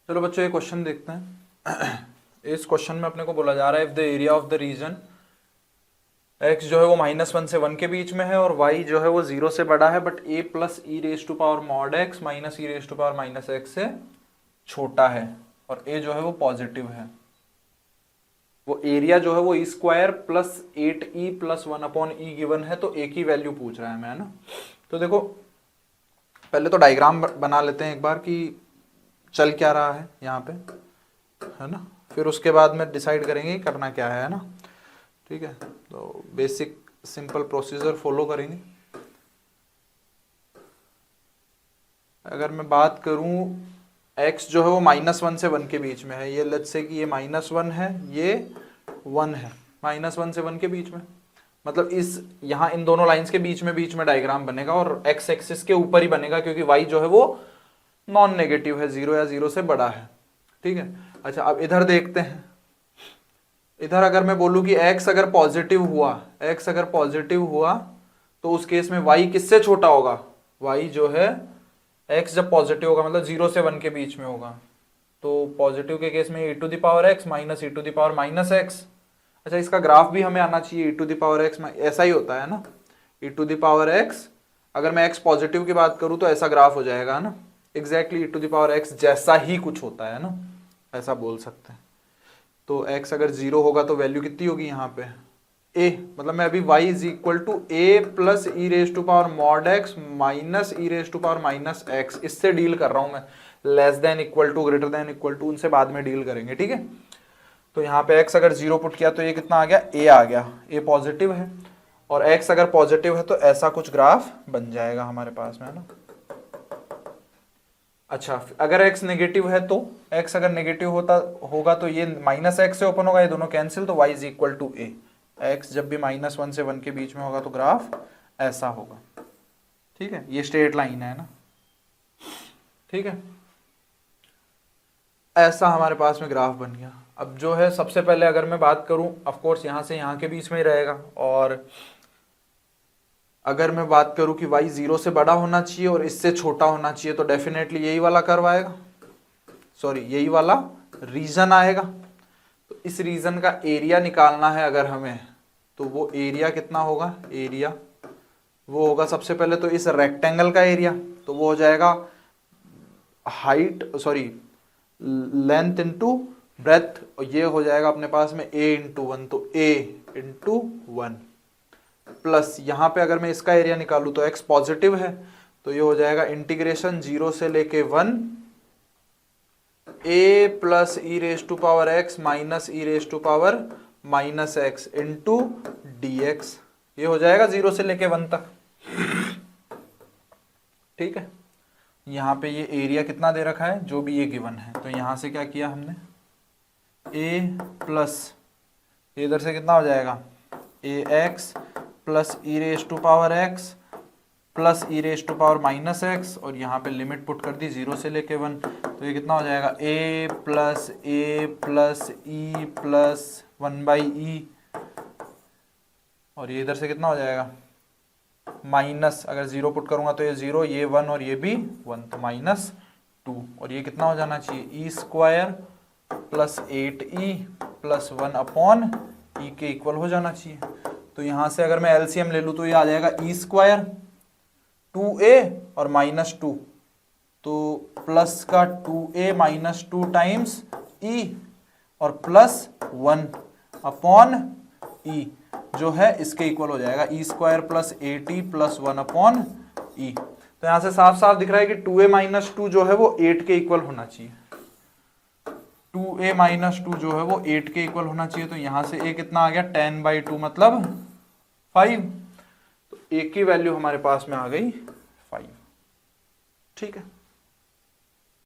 चलो बच्चों ये क्वेश्चन देखते हैं। इस क्वेश्चन में अपने को बोला जा रहा है if the area of the region x जो है वो -1 से 1 के बीच में है और y जो है वो 0 से बड़ा है but a plus e raise to power mod x minus e raise to power minus x से छोटा है और a जो है वो पॉजिटिव है। वो एरिया जो है वो square plus 8e plus 1/e given है, तो a की वैल्यू पूछ रहा है मैं, है ना। तो देखो पहले तो डायग्राम बना लेते हैं एक बार कि चल क्या रहा है यहाँ पे, है ना। फिर उसके बाद में डिसाइड करेंगे करना क्या है ना। ठीक है, तो बेसिक सिंपल प्रोसीजर फॉलो करेंगे। अगर मैं बात करूं x जो है वो -1 से 1 के बीच में है, ये लेट्स से कि ये -1 है, ये 1 है, -1 से 1 के बीच में, मतलब इस यहाँ इन दोनों लाइंस के बीच में डायग्राम बनेगा और x एक्सिस के ऊपर ही बनेगा क्योंकि y जो है वो नॉन नेगेटिव है, 0 या 0 से बड़ा है। ठीक है, अच्छा अब इधर देखते हैं। इधर अगर मैं बोलूं कि x अगर पॉजिटिव हुआ तो उस केस में y किससे छोटा होगा, y जो है x जब पॉजिटिव होगा मतलब 0 से 1 के बीच में होगा, तो पॉजिटिव के केस में e to the power x minus e to the power minus x। अच्छा इसका ग्राफ भी हमें आना चाहिए, e to the power x ऐसा ही होता है ना, e to the power x, अगर मैं x पॉजिटिव की बात करूं तो ऐसा ग्राफ हो जाएगा ना, exactly e to the power x जैसा ही कुछ होता है ना, ऐसा बोल सकते हैं। तो x अगर 0 होगा तो वैल्यू कितनी होगी यहाँ पे a, मतलब मैं अभी y is equal to a plus e raise to power mod x minus e raise to power minus x, इससे डील कर रहा हूं मैं। Less than equal to greater than equal to उनसे बाद में डील करेंगे। ठीक है, तो यहाँ पे x अगर 0 पुट किया तो ये कितना आ गया, a आ गया, a पॉजिटिव है और x अगर पॉजिटिव है तो ऐसा कुछ ग्राफ बन जाएगा हमारे पास में, है ना। अच्छा अगर x नेगेटिव है तो x अगर नेगेटिव होगा तो ये माइनस x से ओपन होगा, ये दोनों कैंसिल, तो y is equal to a। x जब भी -1 से 1 के बीच में होगा तो ग्राफ ऐसा होगा। ठीक है, ये स्ट्रेट लाइन है ना। ठीक है, ऐसा हमारे पास में ग्राफ बन गया। अब जो है सबसे पहले अगर मैं बात करूं, ऑफ कोर्स यहां से यहां के बीच में ही रहेगा, और अगर मैं बात करूं कि y 0 से बड़ा होना चाहिए और इससे छोटा होना चाहिए तो डेफिनेटली यही वाला कर्व आएगा, सॉरी यही वाला रीजन आएगा। तो इस रीजन का एरिया निकालना है अगर हमें, तो वो एरिया कितना होगा, एरिया वो होगा सबसे पहले तो इस रेक्टेंगल का एरिया, तो वो हो जाएगा height sorry length into breadth, और ये हो जाएगा अपने पास में a इंटू 1, तो a इंटू 1 प्लस यहाँ पे अगर मैं इसका एरिया निकालूं तो x पॉजिटिव है तो ये हो जाएगा इंटीग्रेशन 0 से लेके 1 a plus e raise to power x minus e raise to power minus x into dx, ये हो जाएगा 0 से लेके 1 तक। ठीक है, यहाँ पे ये एरिया कितना दे रखा है जो भी ये गिवन है, तो यहाँ से क्या किया हमने a प्लस इधर से कितना हो जाएगा ax plus e raise to power x plus e raise to power minus x, और यहाँ पे लिमिट पुट कर दी 0 से लेके 1, तो ये कितना हो जाएगा a plus e plus 1/e, और ये इधर से कितना हो जाएगा माइनस, अगर 0 पुट करूंगा तो ये 0, ये 1 और ये भी 1, तो -2, और ये कितना हो जाना चाहिए e square plus 8e plus 1/e के इक्वल हो जाना चाहिए। तो यहाँ से अगर मैं एलसीएम ले लूँ तो ये आ जाएगा e स्क्वायर 2a और -2, तो प्लस का 2a -2 टाइम्स e और प्लस 1/e जो है इसके इक्वल हो जाएगा e square plus 8e plus 1/e। तो यहाँ से साफ साफ दिख रहा है कि 2a -2 जो है वो 8 के इक्वल होना चाहिए, 2a -2 जो है वो 8 के इक्वल होना चाहिए। तो यहाँ से a कितना आ गया 10/2 मतलब 5, तो a की वैल्यू हमारे पास में आ गई 5। ठीक है।